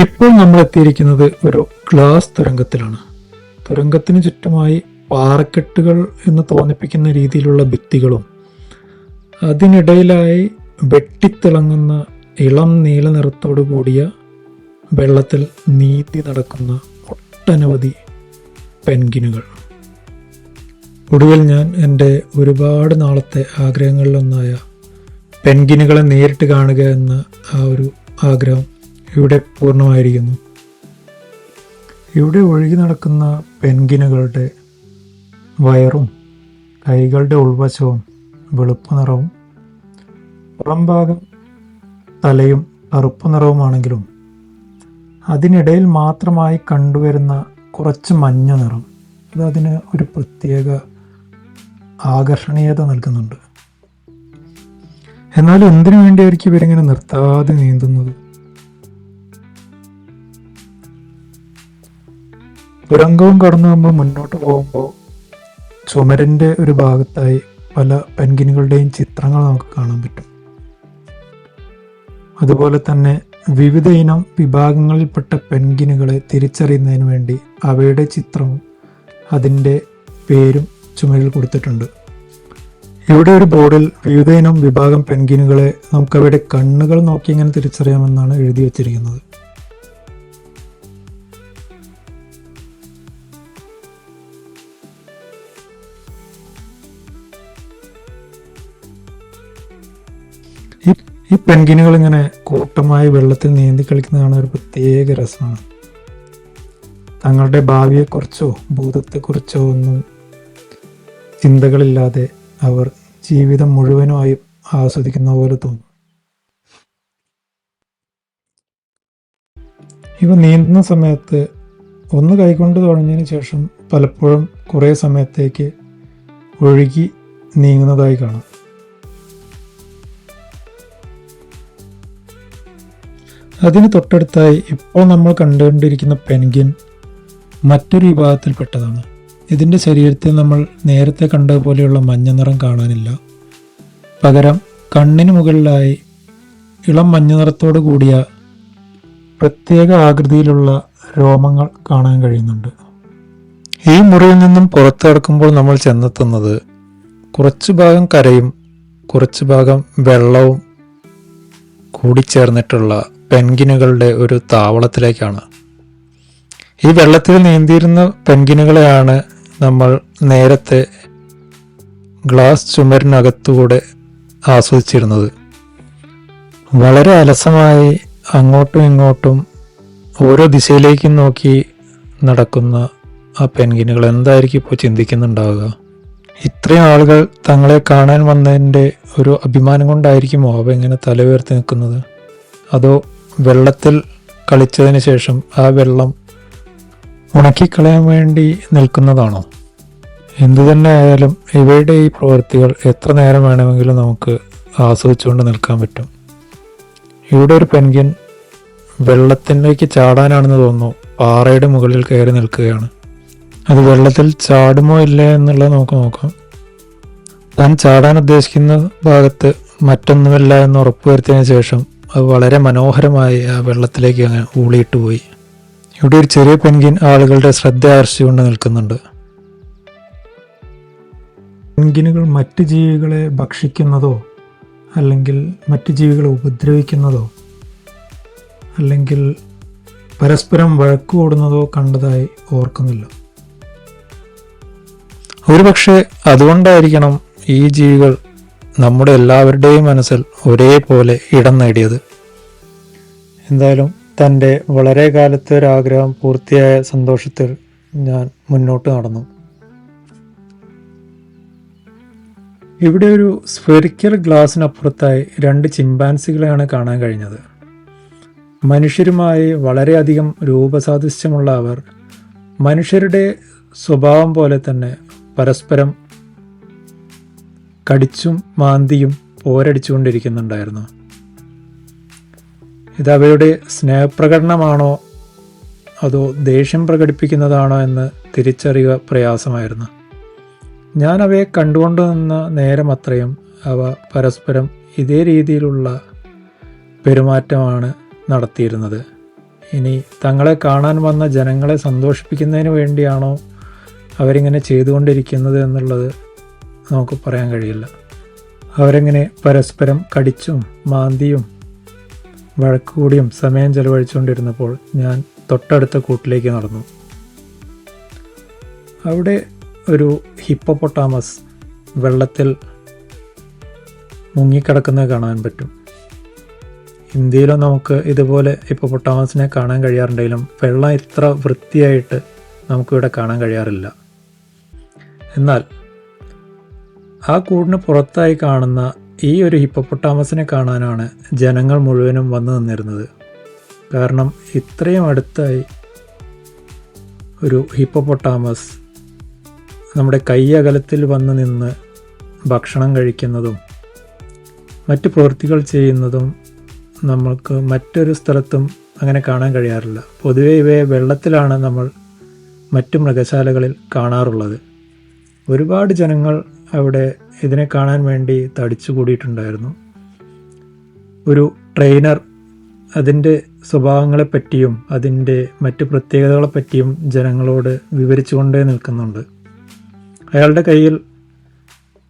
ഇപ്പോൾ നമ്മൾ എത്തിയിരിക്കുന്നത് ഒരു ഗ്ലാസ് തുരങ്കത്തിലാണ്. തുരങ്കത്തിന് ചുറ്റുമായി പാറക്കെട്ടുകൾ എന്ന് തോന്നിപ്പിക്കുന്ന രീതിയിലുള്ള ഭിത്തികളും അതിനിടയിലായി വെട്ടിത്തിളങ്ങുന്ന ഇളം നീല നിറത്തോടു കൂടിയ വെള്ളത്തിൽ നീന്തി നടക്കുന്ന ഒട്ടനവധി പെൻഗിനുകൾ. ഒടുവിൽ ഞാൻ എൻ്റെ ഒരുപാട് നാളത്തെ ആഗ്രഹങ്ങളിലൊന്നായ പെൻഗിനുകളെ നേരിട്ട് കാണുക എന്ന ആ ഒരു ആഗ്രഹം ഇവിടെ പൂർണ്ണമായിരിക്കുന്നു. ഇവിടെ ഒഴുകി നടക്കുന്ന പെൻഗിനുകളുടെ വയറും കൈകളുടെ ഉൾവശവും വെളുപ്പ് നിറവും പുറംഭാഗം തലയും കറുപ്പ് നിറവുമാണെങ്കിലും അതിനിടയിൽ മാത്രമായി കണ്ടുവരുന്ന കുറച്ച് മഞ്ഞ നിറം അത് അതിന് ഒരു പ്രത്യേക ആകർഷണീയത നൽകുന്നുണ്ട്. എന്നാൽ എന്തിനു വേണ്ടിയായിരിക്കും ഇവരിങ്ങനെ നിർത്താതെ നീന്തുന്നത്? തുരങ്കവും കടന്ന് നമ്മൾ മുന്നോട്ട് പോകുമ്പോൾ ചുമരിൻ്റെ ഒരു ഭാഗത്തായി പല പെൻഗിനുകളുടെയും ചിത്രങ്ങൾ നമുക്ക് കാണാൻ പറ്റും. അതുപോലെ തന്നെ വിവിധ ഇനം വിഭാഗങ്ങളിൽപ്പെട്ട പെൻഗിനുകളെ തിരിച്ചറിയുന്നതിന് വേണ്ടി അവയുടെ ചിത്രവും അതിൻ്റെ പേരും ചുമരിൽ കൊടുത്തിട്ടുണ്ട്. ഇവിടെ ഒരു ബോർഡിൽ വിവിധ ഇനം വിഭാഗം പെൻഗിനുകളെ നമുക്ക് അവയുടെ കണ്ണുകൾ നോക്കി ഇങ്ങനെ തിരിച്ചറിയാമെന്നാണ് എഴുതി വച്ചിരിക്കുന്നത്. ഈ പെൻഗിനുകൾ ഇങ്ങനെ കൂട്ടമായി വെള്ളത്തിൽ നീന്തി കളിക്കുന്നതാണ് ഒരു പ്രത്യേക രസമാണ്. തങ്ങളുടെ ഭാവിയെക്കുറിച്ചോ ഭൂതത്തെക്കുറിച്ചോ ഒന്നും ചിന്തകളില്ലാതെ അവർ ജീവിതം മുഴുവനുമായും ആസ്വദിക്കുന്ന പോലെ തോന്നും. ഇവ നീന്തുന്ന സമയത്ത് ഒന്ന് കൈകൊണ്ട് തുഴഞ്ഞതിന് ശേഷം പലപ്പോഴും കുറേ സമയത്തേക്ക് ഒഴുകി നീങ്ങുന്നതായി കാണാം. അതിന് തൊട്ടടുത്തായി ഇപ്പോൾ നമ്മൾ കണ്ടുകൊണ്ടിരിക്കുന്ന പെൻഗിൻ മറ്റൊരു വിഭാഗത്തിൽപ്പെട്ടതാണ്. ഇതിൻ്റെ ശരീരത്തിൽ നമ്മൾ നേരത്തെ കണ്ടതുപോലെയുള്ള മഞ്ഞ നിറം കാണാനില്ല. പകരം കണ്ണിന് മുകളിലായി ഇളം മഞ്ഞ നിറത്തോടു കൂടിയ പ്രത്യേക ആകൃതിയിലുള്ള രോമങ്ങൾ കാണാൻ കഴിയുന്നുണ്ട്. ഈ മുറിയിൽ നിന്നും പുറത്തു കടക്കുമ്പോൾ നമ്മൾ ചെന്നെത്തുന്നത് കുറച്ചു ഭാഗം കരയും കുറച്ചു ഭാഗം വെള്ളവും കൂടിച്ചേർന്നിട്ടുള്ള പെൻഗിനുകളുടെ ഒരു താവളത്തിലേക്കാണ്. ഈ വെള്ളത്തിൽ നീന്തിയിരുന്ന പെൻഗിനുകളെയാണ് നമ്മൾ നേരത്തെ ഗ്ലാസ് ചുമരിനകത്തുകൂടെ ആസ്വദിച്ചിരുന്നത്. വളരെ അലസമായി അങ്ങോട്ടും ഇങ്ങോട്ടും ഓരോ ദിശയിലേക്കും നോക്കി നടക്കുന്ന ആ പെൻഗിനുകൾ എന്തായിരിക്കും ഇപ്പോൾ ചിന്തിക്കുന്നുണ്ടാവുക? ഇത്രയും ആളുകൾ തങ്ങളെ കാണാൻ വന്നതിൻ്റെ ഒരു അഭിമാനം കൊണ്ടായിരിക്കുമോ അവ ഇങ്ങനെ തല ഉയർത്തി നിൽക്കുന്നത്? അതോ വെള്ളത്തിൽ കളിച്ചതിന് ശേഷം ആ വെള്ളം ഉണക്കിക്കളയാൻ വേണ്ടി നിൽക്കുന്നതാണോ? എന്തു തന്നെ ആയാലും ഇവയുടെ ഈ പ്രവൃത്തികൾ എത്ര നേരം വേണമെങ്കിലും നമുക്ക് ആസ്വദിച്ചുകൊണ്ട് നിൽക്കാൻ പറ്റും. ഇവിടെ ഒരു പെൻഗിൻ വെള്ളത്തിലേക്ക് ചാടാനാണെന്ന് തോന്നുന്നു പാറയുടെ മുകളിൽ കയറി നിൽക്കുകയാണ്. അത് വെള്ളത്തിൽ ചാടുമോ ഇല്ലേ എന്നുള്ളത് നമുക്ക് നോക്കാം. താൻ ചാടാൻ ഉദ്ദേശിക്കുന്ന ഭാഗത്ത് മറ്റൊന്നുമില്ല എന്ന് ഉറപ്പുവരുത്തിയതിനു ശേഷം അത് വളരെ മനോഹരമായി ആ വെള്ളത്തിലേക്ക് അങ്ങ് ഊളിയിട്ട് പോയി. ഇവിടെ ഒരു ചെറിയ പെൻഗിൻ ആളുകളുടെ ശ്രദ്ധ ആകർഷിച്ചുകൊണ്ട് നിൽക്കുന്നുണ്ട്. പെൻഗിനുകൾ മറ്റ് ജീവികളെ ഭക്ഷിക്കുന്നതോ അല്ലെങ്കിൽ മറ്റ് ജീവികളെ ഉപദ്രവിക്കുന്നതോ അല്ലെങ്കിൽ പരസ്പരം വഴക്കുകൂടുന്നതോ കണ്ടതായി ഓർക്കുന്നില്ല. ഒരുപക്ഷെ അതുകൊണ്ടായിരിക്കണം ഈ ജീവികൾ നമ്മുടെ എല്ലാവരുടെയും മനസ്സിൽ ഒരേപോലെ ഇടം നേടിയത്. എന്തായാലും തൻ്റെ വളരെ കാലത്തെ ഒരാഗ്രഹം പൂർത്തിയായ സന്തോഷത്തിൽ ഞാൻ മുന്നോട്ട് നടന്നു. ഇവിടെ ഒരു സ്ഫെറിക്കൽ ഗ്ലാസിനപ്പുറത്തായി 2 ചിമ്പാൻസികളെയാണ് കാണാൻ കഴിഞ്ഞത്. മനുഷ്യരുമായി വളരെയധികം രൂപസാദൃശ്യമുള്ള അവർ മനുഷ്യരുടെ സ്വഭാവം പോലെ തന്നെ പരസ്പരം കടിച്ചും മാന്തിയും പോരടിച്ചുകൊണ്ടിരിക്കുന്നുണ്ടായിരുന്നു. ഇത് അവയുടെ സ്നേഹപ്രകടനമാണോ അതോ ദേഷ്യം പ്രകടിപ്പിക്കുന്നതാണോ എന്ന് തിരിച്ചറിയുക പ്രയാസമായിരുന്നു. ഞാൻ അവയെ കണ്ടുകൊണ്ട് നിന്ന നേരം അത്രയും അവ പരസ്പരം ഇതേ രീതിയിലുള്ള പെരുമാറ്റമാണ് നടത്തിയിരുന്നത്. ഇനി തങ്ങളെ കാണാൻ വന്ന ജനങ്ങളെ സന്തോഷിപ്പിക്കുന്നതിന് വേണ്ടിയാണോ അവരിങ്ങനെ ചെയ്തുകൊണ്ടിരിക്കുന്നത് എന്നുള്ളത് നമുക്ക് പറയാൻ കഴിയില്ല. അവരെങ്ങനെ പരസ്പരം കടിച്ചും മാന്തിയും വഴക്കുകൂടിയും സമയം ചെലവഴിച്ചുകൊണ്ടിരുന്നപ്പോൾ ഞാൻ തൊട്ടടുത്ത കൂട്ടിലേക്ക് നടന്നു. അവിടെ ഒരു ഹിപ്പോപ്പൊട്ടാമസ് വെള്ളത്തിൽ മുങ്ങിക്കിടക്കുന്നത് കാണാൻ പറ്റും. ഇന്ത്യയിലും നമുക്ക് ഇതുപോലെ ഹിപ്പോപ്പൊട്ടാമസിനെ കാണാൻ കഴിയാറുണ്ടെങ്കിലും വെള്ളം ഇത്ര വൃത്തിയായിട്ട് നമുക്കിവിടെ കാണാൻ കഴിയാറില്ല. എന്നാൽ ആ കൂടിന് പുറത്തായി കാണുന്ന ഈ ഒരു ഹിപ്പോപ്പൊട്ടാമസിനെ കാണാനാണ് ജനങ്ങൾ മുഴുവനും വന്നു നിന്നിരുന്നത്. കാരണം ഇത്രയും അടുത്തായി ഒരു ഹിപ്പോപ്പൊട്ടാമസ് നമ്മുടെ കൈ അകലത്തിൽ വന്ന് നിന്ന് ഭക്ഷണം കഴിക്കുന്നതും മറ്റ് പ്രവൃത്തികൾ ചെയ്യുന്നതും നമ്മൾക്ക് മറ്റൊരു സ്ഥലത്തും അങ്ങനെ കാണാൻ കഴിയാറില്ല. പൊതുവെ ഇവയെ വെള്ളത്തിലാണ് നമ്മൾ മറ്റു മൃഗശാലകളിൽ കാണാറുള്ളത്. ഒരുപാട് ജനങ്ങൾ അവിടെ ഇതിനെ കാണാൻ വേണ്ടി തടിച്ചു കൂടിയിട്ടുണ്ടായിരുന്നു. ഒരു ട്രെയിനർ അതിൻ്റെ സ്വഭാവങ്ങളെപ്പറ്റിയും അതിൻ്റെ മറ്റ് പ്രത്യേകതകളെപ്പറ്റിയും ജനങ്ങളോട് വിവരിച്ചുകൊണ്ടേ നിൽക്കുന്നുണ്ട്. അയാളുടെ കയ്യിൽ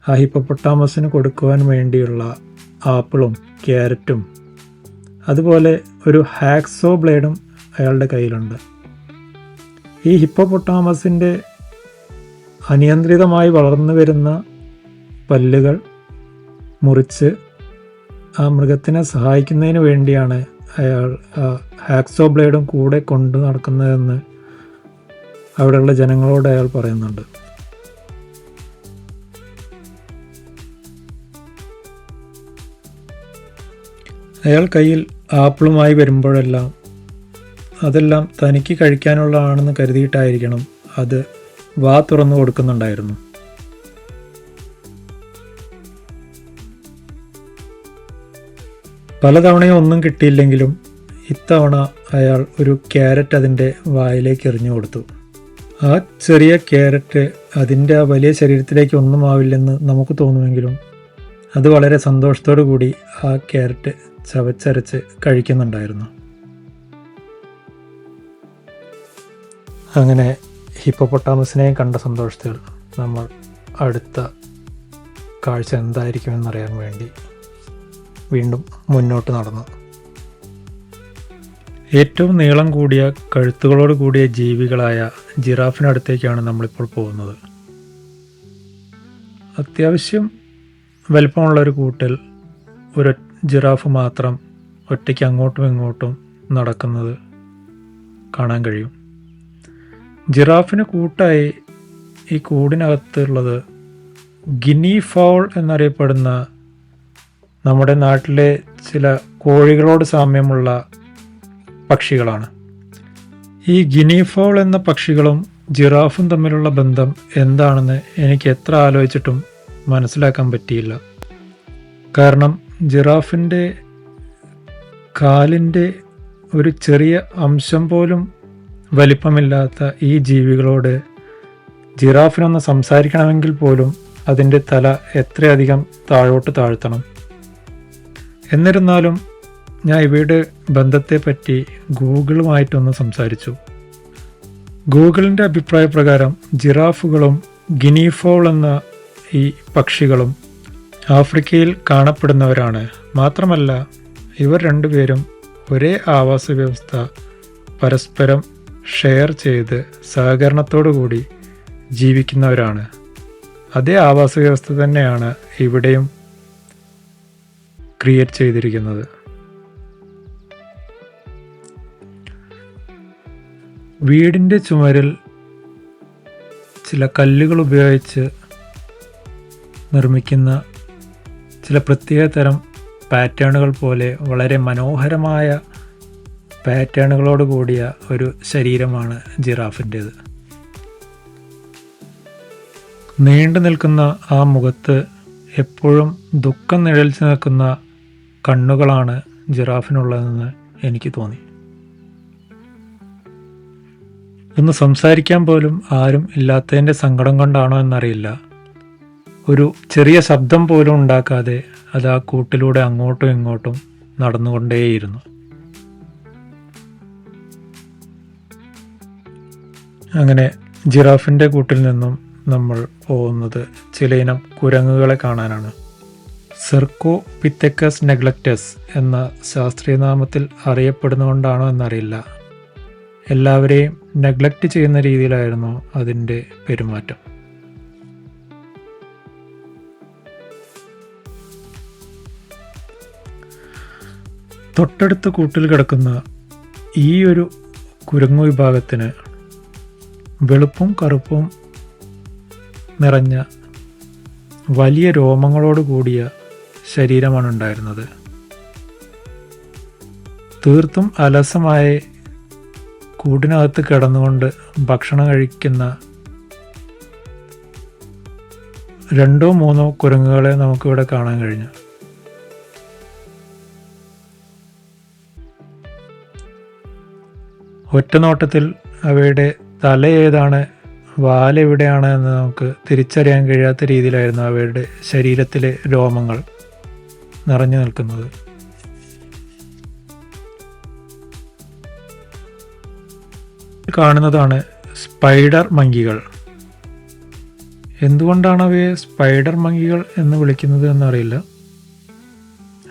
ആ ഹിപ്പോപ്പൊട്ടാമസിന് കൊടുക്കുവാൻ വേണ്ടിയുള്ള ആപ്പിളും ക്യാരറ്റും അതുപോലെ ഒരു ഹാക്സോ ബ്ലേഡും അയാളുടെ കയ്യിലുണ്ട്. ഈ ഹിപ്പോപ്പൊട്ടാമസിൻ്റെ അനിയന്ത്രിതമായി വളർന്നു വരുന്ന പല്ലുകൾ മുറിച്ച് ആ മൃഗത്തിനെ സഹായിക്കുന്നതിന് വേണ്ടിയാണ് അയാൾ ഹാക്സോ ബ്ലേഡും കൂടെ കൊണ്ടു നടക്കുന്നതെന്ന് അവിടെയുള്ള ജനങ്ങളോട് അയാൾ പറയുന്നുണ്ട്. അയാൾ കയ്യിൽ ആപ്പിളുമായി വരുമ്പോഴെല്ലാം അതെല്ലാം തനിക്ക് കഴിക്കാനുള്ളതാണെന്ന് കരുതിയിട്ടായിരിക്കണം അത് വാ തുറന്നു കൊടുക്കുന്നുണ്ടായിരുന്നു. പലതവണയും ഒന്നും കിട്ടിയില്ലെങ്കിലും ഇത്തവണ അയാൾ ഒരു ക്യാരറ്റ് അതിൻ്റെ വായിലേക്ക് എറിഞ്ഞു കൊടുത്തു. ആ ചെറിയ ക്യാരറ്റ് അതിൻ്റെ ആ വലിയ ശരീരത്തിലേക്ക് ഒന്നും ആവില്ലെന്ന് നമുക്ക് തോന്നുമെങ്കിലും അത് വളരെ സന്തോഷത്തോടു കൂടി ആ ക്യാരറ്റ് ചവച്ചരച്ച് കഴിക്കുന്നുണ്ടായിരുന്നു. അങ്ങനെ ഹിപ്പോപ്പൊട്ടാമസിനെ കണ്ട സന്തോഷത്തിൽ നമ്മൾ അടുത്ത കാഴ്ച എന്തായിരിക്കുമെന്നറിയാൻ വേണ്ടി വീണ്ടും മുന്നോട്ട് നടന്നു. ഏറ്റവും നീളം കൂടിയ കഴുത്തുകളോട് കൂടിയ ജീവികളായ ജിറാഫിനടുത്തേക്കാണ് നമ്മളിപ്പോൾ പോകുന്നത്. അത്യാവശ്യം വലിപ്പമുള്ളൊരു കൂട്ടിൽ ഒരു ജിറാഫ് മാത്രം ഒറ്റയ്ക്ക് അങ്ങോട്ടും ഇങ്ങോട്ടും നടക്കുന്നത് കാണാൻ കഴിയും. ജിറാഫിന് കൂട്ടായി ഈ കൂടിനകത്തുള്ളത് ഗിനി ഫൗൾ എന്നറിയപ്പെടുന്ന നമ്മുടെ നാട്ടിലെ ചില കോഴികളോട് സാമ്യമുള്ള പക്ഷികളാണ്. ഈ ഗിനി ഫൗൾ എന്ന പക്ഷികളും ജിറാഫും തമ്മിലുള്ള ബന്ധം എന്താണെന്ന് എനിക്ക് എത്ര ആലോചിച്ചിട്ടും മനസ്സിലാക്കാൻ പറ്റിയില്ല. കാരണം ജിറാഫിൻ്റെ കാലിൻ്റെ ഒരു ചെറിയ അംശം പോലും വലിപ്പമില്ലാത്ത ഈ ജീവികളോട് ജിറാഫിനൊന്ന് സംസാരിക്കണമെങ്കിൽ പോലും അതിൻ്റെ തല എത്രയധികം താഴോട്ട് താഴ്ത്തണം. എന്നിരുന്നാലും ഞാൻ ഇവയുടെ ബന്ധത്തെപ്പറ്റി ഗൂഗിളുമായിട്ടൊന്ന് സംസാരിച്ചു. ഗൂഗിളിൻ്റെ അഭിപ്രായപ്രകാരം ജിറാഫുകളും ഗിനി ഫൗൾ എന്ന ഈ പക്ഷികളും ആഫ്രിക്കയിൽ കാണപ്പെടുന്നവരാണ്. മാത്രമല്ല ഇവർ രണ്ടുപേരും ഒരേ ആവാസ വ്യവസ്ഥ പരസ്പരം ഷെയർ ചെയ്ത് സഹകരണത്തോടു കൂടി ജീവിക്കുന്നവരാണ്. അതേ ആവാസ വ്യവസ്ഥ തന്നെയാണ് ഇവിടെയും ക്രിയേറ്റ് ചെയ്തിരിക്കുന്നത്. വീടിൻ്റെ ചുമരിൽ ചില കല്ലുകൾ ഉപയോഗിച്ച് നിർമ്മിക്കുന്ന ചില പ്രത്യേക തരം പാറ്റേണുകൾ പോലെ വളരെ മനോഹരമായ പാറ്റേണുകളോട് കൂടിയ ഒരു ശരീരമാണ് ജിറാഫിൻ്റേത്. നീണ്ടു നിൽക്കുന്ന ആ മുഖത്ത് എപ്പോഴും ദുഃഖം നിഴലിച്ചു നിൽക്കുന്ന കണ്ണുകളാണ് ജിറാഫിനുള്ളതെന്ന് എനിക്ക് തോന്നി. ഒന്ന് സംസാരിക്കാൻ പോലും ആരും ഇല്ലാത്തതിൻ്റെ സങ്കടം കൊണ്ടാണോ എന്നറിയില്ല, ഒരു ചെറിയ ശബ്ദം പോലും ഉണ്ടാക്കാതെ അത് ആ കൂട്ടിലൂടെ അങ്ങോട്ടും ഇങ്ങോട്ടും നടന്നുകൊണ്ടേയിരുന്നു. അങ്ങനെ ജിറാഫിൻ്റെ കൂട്ടിൽ നിന്നും നമ്മൾ പോകുന്നത് ചിലയിനം കുരങ്ങുകളെ കാണാനാണ്. സെർക്കോപിതെക്കസ് നെഗ്ലക്റ്റസ് എന്ന ശാസ്ത്രീയ നാമത്തിൽ അറിയപ്പെടുന്നതുകൊണ്ടാണോ എന്നറിയില്ല, എല്ലാവരെയും നെഗ്ലക്റ്റ് ചെയ്യുന്ന രീതിയിലായിരുന്നു അതിൻ്റെ പെരുമാറ്റം. തൊട്ടടുത്ത കൂട്ടിൽ കിടക്കുന്ന ഈ ഒരു കുരങ്ങു വിഭാഗത്തിന് വെളുപ്പും കറുപ്പും നിറഞ്ഞ വലിയ രോമങ്ങളോട് കൂടിയ ശരീരമാണ് ഉണ്ടായിരുന്നത്. തീർത്തും അലസമായ കൂടിനകത്ത് കിടന്നുകൊണ്ട് ഭക്ഷണം കഴിക്കുന്ന 2-3 കുരങ്ങുകളെ നമുക്കിവിടെ കാണാൻ കഴിഞ്ഞു. ഒറ്റ നോട്ടത്തിൽ അവയുടെ തല ഏതാണ്, വാലെവിടെയാണ് എന്ന് നമുക്ക് തിരിച്ചറിയാൻ കഴിയാത്ത രീതിയിലായിരുന്നു അവയുടെ ശരീരത്തിലെ രോമങ്ങൾ നിറഞ്ഞു നിൽക്കുന്നത്. കാണുന്നതാണ് സ്പൈഡർ മങ്കികൾ. എന്തുകൊണ്ടാണ് അവയെ സ്പൈഡർ മങ്കികൾ എന്ന് വിളിക്കുന്നത് എന്നറിയില്ല.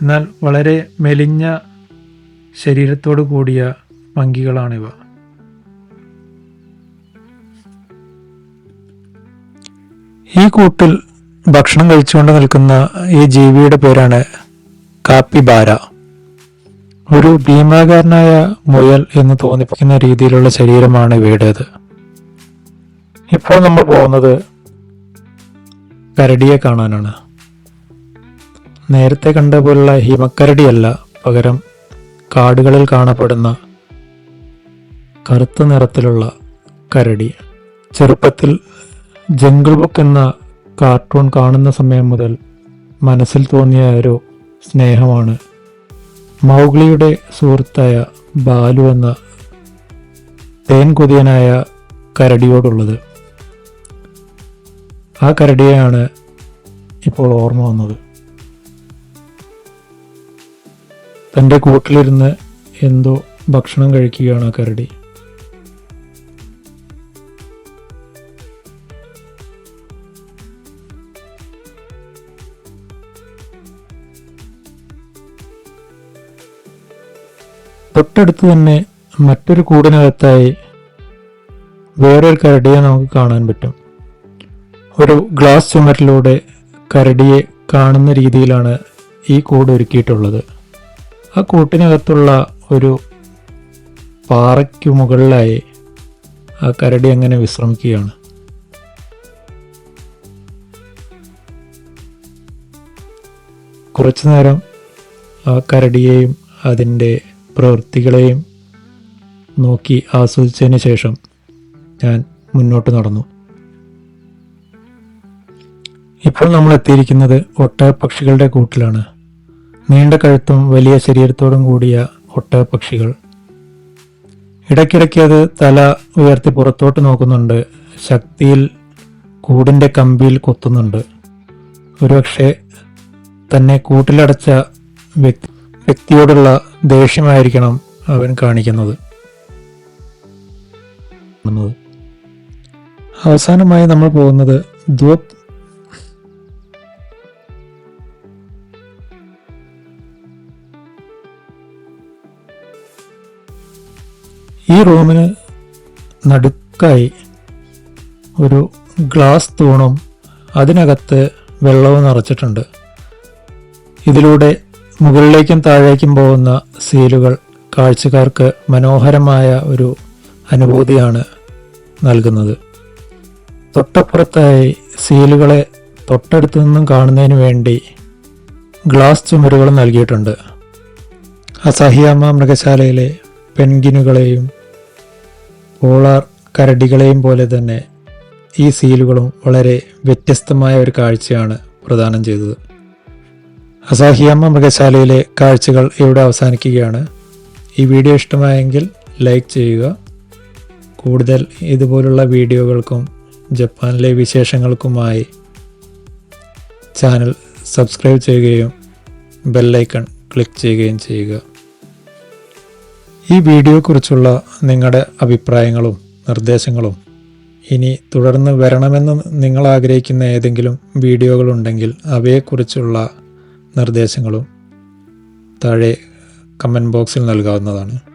എന്നാൽ വളരെ മെലിഞ്ഞ ശരീരത്തോടു കൂടിയ മങ്കികളാണിവ. ഈ കൂട്ടിൽ ഭക്ഷണം കഴിച്ചുകൊണ്ട് നിൽക്കുന്ന ഈ ജീവിയുടെ പേരാണ് കാപ്പിബാര. ഒരു ഭീമാകാരനായ മുയൽ എന്ന് തോന്നിപ്പിക്കുന്ന രീതിയിലുള്ള ശരീരമാണ് ഇവയുടേത്. ഇപ്പോൾ നമ്മൾ പോകുന്നത് കരടിയെ കാണാനാണ്. നേരത്തെ കണ്ട പോലുള്ള ഹിമക്കരടിയല്ല, പകരം കാടുകളിൽ കാണപ്പെടുന്ന കറുത്ത നിറത്തിലുള്ള കരടി. ചെറുപ്പത്തിൽ ജംഗിൾ ബുക്ക് എന്ന കാർട്ടൂൺ കാണുന്ന സമയം മുതൽ മനസ്സിൽ തോന്നിയ ഒരു സ്നേഹമാണ് മൗഗ്ലിയുടെ സുഹൃത്തായ ബാലു എന്ന തേൻകൊതിയനായ കരടിയോടുള്ളത്. ആ കരടിയെയാണ് ഇപ്പോൾ ഓർമ്മ വന്നത്. തൻ്റെ കൂട്ടിലിരുന്ന് എന്തോ ഭക്ഷണം കഴിക്കുകയാണ് ആ കരടി. തൊട്ടടുത്ത് തന്നെ മറ്റൊരു കൂടിനകത്തായി വേറൊരു കരടിയെ നമുക്ക് കാണാൻ പറ്റും. ഒരു ഗ്ലാസ് ചുമരിലൂടെ കരടിയെ കാണുന്ന രീതിയിലാണ് ഈ കൂട് ഒരുക്കിയിട്ടുള്ളത്. ആ കൂട്ടിനകത്തുള്ള ഒരു പാറയ്ക്കു മുകളിലായി ആ കരടി അങ്ങനെ വിശ്രമിക്കുകയാണ്. കുറച്ചു നേരം ആ കരടിയെയും അതിൻ്റെ പ്രവൃത്തികളെയും നോക്കി ആസ്വദിച്ചതിന് ശേഷം ഞാൻ മുന്നോട്ട് നടന്നു. ഇപ്പോൾ നമ്മൾ എത്തിയിരിക്കുന്നത് ഒട്ടകപ്പക്ഷികളുടെ കൂട്ടിലാണ്. നീണ്ട കഴുത്തും വലിയ ശരീരത്തോടും കൂടിയ ഒട്ടകപ്പക്ഷികൾ. ഇടയ്ക്കിടയ്ക്ക് അത് തല ഉയർത്തി പുറത്തോട്ട് നോക്കുന്നുണ്ട്. ശക്തിയിൽ കൂടിൻ്റെ കമ്പിയിൽ കൊത്തുന്നുണ്ട്. ഒരുപക്ഷെ തന്നെ കൂട്ടിലടച്ച വ്യക്തിയോടുള്ള ദേഷ്യമായിരിക്കണം അവൻ കാണിക്കുന്നത്. അവസാനമായി നമ്മൾ പോകുന്നത് ദ്വപ് ഈ റൂമിന് നടുക്കായി ഒരു ഗ്ലാസ് തൂണും അതിനകത്ത് വെള്ളവും നിറച്ചിട്ടുണ്ട്. ഇതിലൂടെ മുകളിലേക്കും താഴേക്കും പോകുന്ന സീലുകൾ കാഴ്ചക്കാർക്ക് മനോഹരമായ ഒരു അനുഭൂതിയാണ് നൽകുന്നത്. തൊട്ടപ്പുറത്തായി സീലുകളെ തൊട്ടടുത്തു നിന്നും കാണുന്നതിന് വേണ്ടി ഗ്ലാസ് ചുമരുകൾ നൽകിയിട്ടുണ്ട്. അസഹിയാമ മൃഗശാലയിലെ പെൻഗിനുകളെയും പോളാർ കരടികളെയും പോലെ തന്നെ ഈ സീലുകളും വളരെ വ്യത്യസ്തമായ ഒരു കാഴ്ചയാണ് പ്രദാനം ചെയ്തത്. അസാഹിയാമ മൃഗശാലയിലെ കാഴ്ചകൾ ഇവിടെ അവസാനിക്കുകയാണ്. ഈ വീഡിയോ ഇഷ്ടമായെങ്കിൽ ലൈക്ക് ചെയ്യുക. കൂടുതൽ ഇതുപോലുള്ള വീഡിയോകൾക്കും ജപ്പാനിലെ വിശേഷങ്ങൾക്കുമായി ചാനൽ സബ്സ്ക്രൈബ് ചെയ്യുകയും ബെല്ലൈക്കൺ ക്ലിക്ക് ചെയ്യുകയും ചെയ്യുക. ഈ വീഡിയോയെക്കുറിച്ചുള്ള നിങ്ങളുടെ അഭിപ്രായങ്ങളും നിർദ്ദേശങ്ങളും ഇനി തുടർന്ന് വരണമെന്ന് നിങ്ങൾ ആഗ്രഹിക്കുന്ന ഏതെങ്കിലും വീഡിയോകളുണ്ടെങ്കിൽ അവയെക്കുറിച്ചുള്ള നിർദ്ദേശങ്ങളും താഴെ കമൻറ്റ് ബോക്സിൽ നൽകാവുന്നതാണ്.